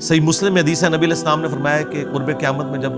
صحیح مسلم میں حدیث ہے، نبی علیہ السلام نے فرمایا کہ قرب قیامت میں جب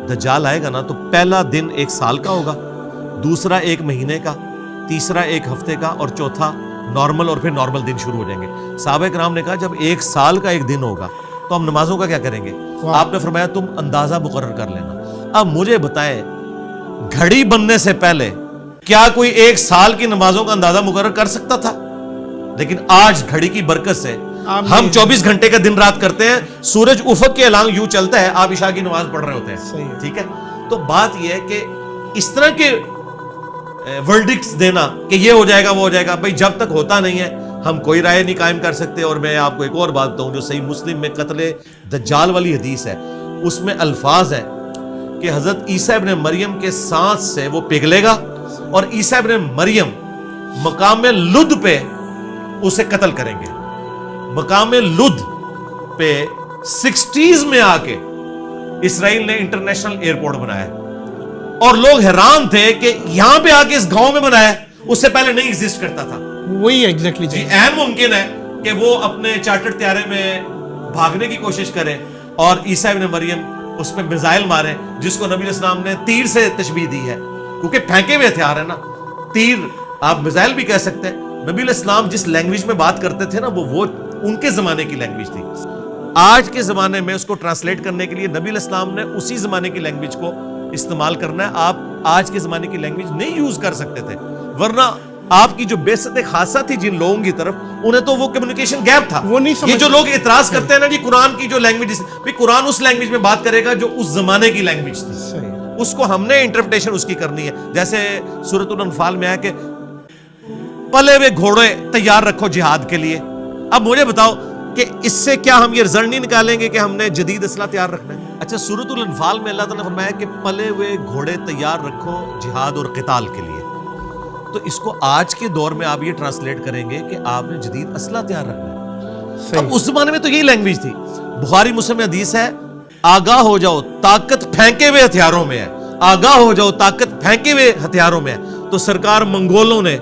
دجال آئے گا نا تو پہلا دن 1 سال کا ہوگا، دوسرا 1 مہینے کا، تیسرا 1 ہفتے کا، اور چوتھا نارمل، اور پھر نارمل دن شروع ہو جائیں گے۔ صحابہ کرام نے کہا جب 1 سال کا 1 دن ہوگا تو ہم نمازوں کا کیا کریں گے؟ آپ نے فرمایا تم اندازہ مقرر کر لینا۔ اب مجھے بتائیں گھڑی بننے سے پہلے کیا کوئی 1 سال کی نمازوں کا اندازہ مقرر کر سکتا تھا؟ لیکن آج گھڑی کی برکت سے ہم 24 گھنٹے کا دن رات کرتے ہیں، سورج افق کے الانگ یوں چلتا ہے، آپ عشاء کی نماز پڑھ رہے ہوتے ہیں، ٹھیک ہے؟ تو بات یہ ہے کہ اس طرح کے ورڈکٹس دینا کہ یہ ہو جائے گا وہ ہو جائے گا، بھائی جب تک ہوتا نہیں ہے ہم کوئی رائے نہیں قائم کر سکتے۔ اور میں آپ کو ایک اور بات بتاؤں جو صحیح مسلم میں قتل دجال والی حدیث ہے، اس میں الفاظ ہیں کہ حضرت عیسیٰ ابن مریم کے سانس سے وہ پگھلے گا اور عیسیٰ ابن مریم مقام لد پہ اسے قتل کریں گے۔ مقام لد پہ 60s میں آ کے اسرائیل نے انٹرنیشنل ایئرپورٹ بنایا اور لوگ حیران تھے کہ یہاں پہ آ کے اس گاؤں میں بنایا، اس سے پہلے نہیں ایگزسٹ کرتا تھا۔ وہی ایگزیکٹلی جی عین ممکن ہے کہ وہ اپنے چارٹر طیارے میں بھاگنے کی کوشش کرے اور عیسیٰ ابن مریم اس پہ میزائل مارے، جس کو نبی علیہ السلام نے تیر سے تشبیہ دی ہے، کیونکہ پھینکے ہوئے ہتھیار ہے نا، تیر آپ میزائل بھی کہہ سکتے ہیں۔ نبی علیہ السلام جس لینگویج میں بات کرتے تھے نا وہ ان کے زمانے کی لینگویج تھی۔ آج کے زمانے میں اس کو ٹرانسلیٹ کرنے کے لیے نبی علیہ السلام نے اسی زمانے کی لینگویج کو استعمال کرنا ہے۔ آپ آج کے زمانے کی لینگویج نہیں یوز کر سکتے تھے، ورنہ آپ کی جو بیست خاصہ تھی جن لوگوں کی طرف، انہیں تو وہ کمیونیکیشن گیپ تھا۔ وہ نہیں یہ جو لوگ اعتراض کرتے ہیں نا جی قرآن کی جو لینگویج، قرآن اس لینگویج میں بات کرے گا جو اس زمانے کی لینگویج تھی، اس کو ہم نے انٹرپریٹیشن اس کی کرنی ہے۔ جیسے سورۃ الانفال میں ہے کہ پلے ہوئے گھوڑے تیار رکھو جہاد کے لیے۔ اب مجھے بتاؤ کہ اس سے کیا ہم یہ رزلٹ نہیں نکالیں گے کہ ہم نے جدید اسلحہ تیار رکھنا ہے؟ اچھا سورۃ الانفال میں اللہ تعالیٰ نے فرمایا کہ پلے ہوئے گھوڑے تیار رکھو جہاد اور قتال کے لیے، تو اس کو آج کے دور میں آپ یہ ٹرانسلیٹ کریں گے کہ آپ نے جدید اسلحہ تیار رکھنا ہے۔ اب اس زمانے میں تو یہی لینگویج تھی۔ بخاری مسلم میں حدیث ہے آگاہ ہو جاؤ طاقت پھینکے ہوئے ہتھیاروں میں ہے، آگاہ ہو جاؤ طاقت پھینکے ہوئے ہتھیاروں میں ہے۔ تو سرکار منگولوں نے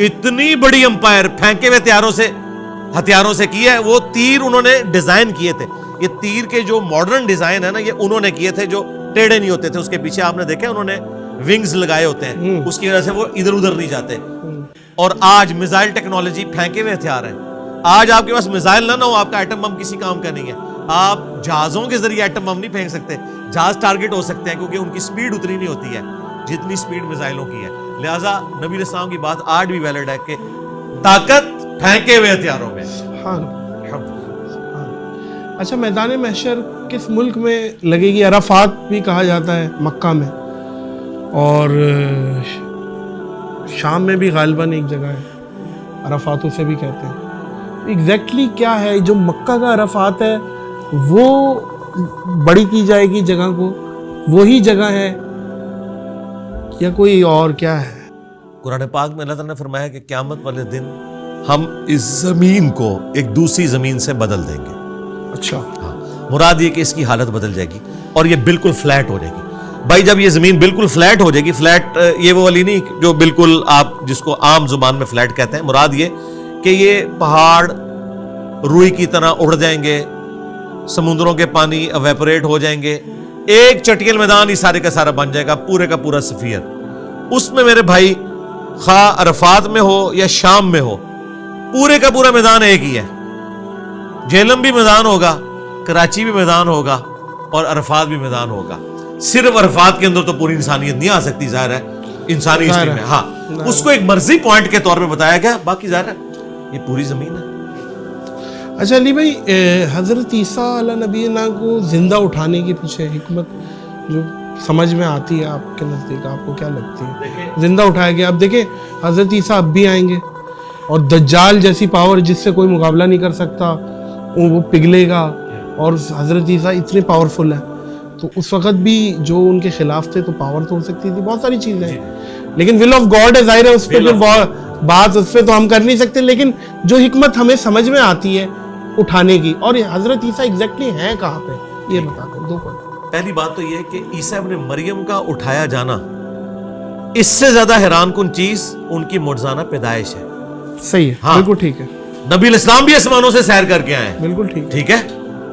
اتنی بڑی امپائر پھینکے ہوئے ہتھیاروں سے کی ہے، وہ تیر انہوں نے ڈیزائن کیے تھے۔ یہ تیر کے جو ماڈرن ڈیزائن ہے نا یہ انہوں نے کیے تھے، جو ٹیڑھے نہیں ہوتے تھے، اس کے پیچھے آپ نے دیکھا انہوں نے ونگز لگائے ہوتے ہیں، اس کی وجہ سے وہ ادھر ادھر نہیں جاتے۔ اور آج میزائل ٹیکنالوجی پھینکے ہوئے ہتھیار ہے۔ آج آپ کے پاس میزائل نہ ہو آپ کا ایٹم بم کسی کام کا نہیں ہے۔ آپ جہازوں کے ذریعے ایٹم بم نہیں پھینک سکتے، جہاز ٹارگٹ ہو سکتے ہیں کیونکہ ان کی سپیڈ اتنی نہیں ہوتی ہے جتنی سپیڈ میزائلوں کی ہے۔ لہٰذا نبی علیہ السلام کی بات آج بھی ویلڈ ہے کہ طاقت پھینکے ہوئے ہتھیاروں میں۔ اچھا میدان محشر کس ملک میں لگے گی؟ عرفات بھی کہا جاتا ہے مکہ میں، اور شام میں بھی غالباً ایک جگہ ہے عرفات اسے بھی کہتے ہیں۔ ایگزیکٹلی کیا ہے جو مکہ کا عرفات ہے وہ بڑی کی جائے گی جگہ کو، وہی جگہ ہے یا کوئی اور کیا ہے؟ قرآن پاک میں اللہ تعالیٰ نے فرمایا کہ قیامت والے دن ہم اس زمین کو ایک دوسری زمین سے بدل دیں گے۔ اچھا ہاں، مراد یہ کہ اس کی حالت بدل جائے گی اور یہ بالکل فلیٹ ہو جائے گی۔ بھائی جب یہ زمین بالکل فلیٹ ہو جائے گی، فلیٹ یہ وہ والی نہیں جو بالکل آپ جس کو عام زبان میں فلیٹ کہتے ہیں، مراد یہ کہ یہ پہاڑ روئی کی طرح اڑ جائیں گے، سمندروں کے پانی ایویپوریٹ ہو جائیں گے، ایک چٹیل میدان ہی سارے کا سارا بن جائے گا، پورے کا پورا سفیر۔ اس میں میرے بھائی خواہ عرفات میں ہو یا شام میں ہو، پورے کا پورا میدان ایک ہی ہے۔ جہلم بھی میدان ہوگا، کراچی بھی میدان ہوگا اور عرفات بھی میدان ہوگا۔ صرف عرفات کے اندر تو پوری انسانیت نہیں آ سکتی، ظاہر ہے انسانی ہسٹری میں، ہاں اس کو ایک مرضی پوائنٹ کے طور پہ بتایا گیا، باقی ظاہر ہے یہ پوری زمین ہے۔ اچھا علی بھائی، حضرت عیسیٰ علیہ نبینا کو زندہ اٹھانے کے پیچھے حکمت جو سمجھ میں آتی ہے آپ کے نزدیک، آپ کو کیا لگتی ہے؟ زندہ اٹھایا گیا، اب دیکھیں حضرت عیسیٰ اب بھی آئیں گے اور دجال جیسی پاور جس سے کوئی مقابلہ نہیں کر سکتا وہ پگھلے گا، اور حضرت عیسیٰ اتنے پاورفل ہیں، تو اس وقت بھی جو ان کے خلاف تھے تو پاور تو ہو سکتی تھی، بہت ساری چیزیں ہیں، لیکن ول آف گاڈ ہے، ظاہر ہے اس پہ بات اس پہ تو ہم کر نہیں سکتے، لیکن جو حکمت ہمیں سمجھ میں آتی ہے اٹھانے کی، اور حضرت عیسیٰ ایگزیکٹلی ہیں کہاں پہ یہ بتا دیں دو پوائنٹ۔ پہلی بات تو یہ کہ عیسیٰ ابن مریم کا اٹھایا جانا اس سے زیادہ حیران کن چیز ان کی معجزانہ پیدائش ہے۔ صحیح ہے، بالکل ٹھیک ہے، نبی علیہ السلام بھی آسمانوں سے سیر کر کے آئے ہیں، بالکل ٹھیک ہے،